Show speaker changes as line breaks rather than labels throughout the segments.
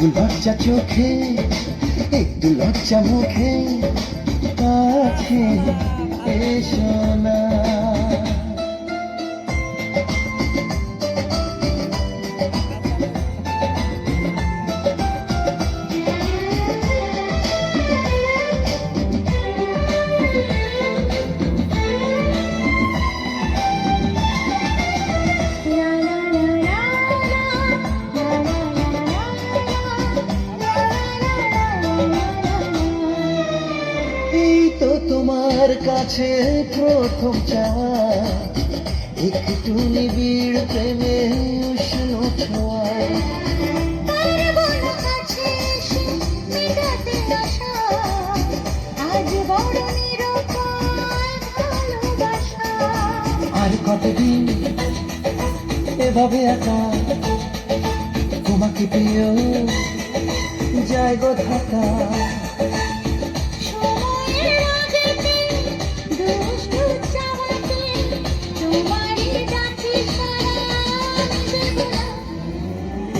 একটু লজ্জা চোখে, একটু লজ্জা মুখে, কাছে এসো না। তোমার কাছে প্রথম চাওয়া, একটু নিবিড় প্রেমে উষ্ণ ছোঁয়া। আর কতদিন এভাবে একা তোমাকে পেয়েও যায় গো থাকা।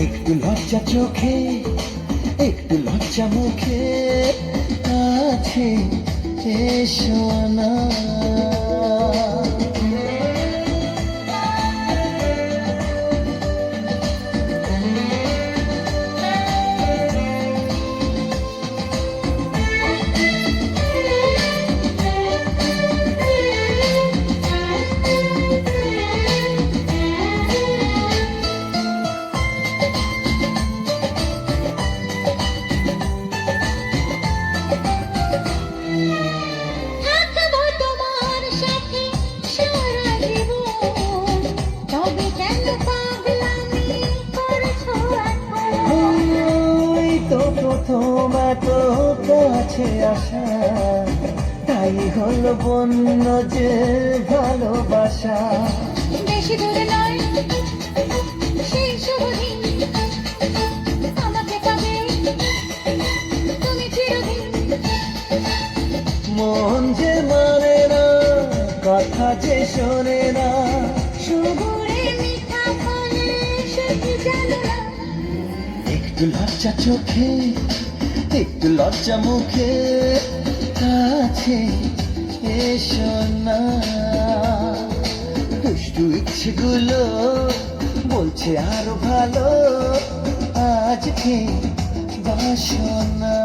একটু লজ্জা চোখে, একটু লজ্জা মুখে, কাছে এসো না। প্রথম এত কাছে আসা, তাই হলো বন্য যে ভালোবাসা।
বেশি দূরে নয় সেই শুভ দিন, আমাকে পাবে তুমি চিরদিন।
মন যে মানে না, কথা যে শোনে না,
সুগুরে মিঠা ফলে সে কি জানো না।
একটু লজ্জা চোখে, একটু লজ্জা মুখে, কাছে এসো না। দুষ্টু ইচ্ছেগুলো বলছে আরো ভালো, আজকে বাসনা।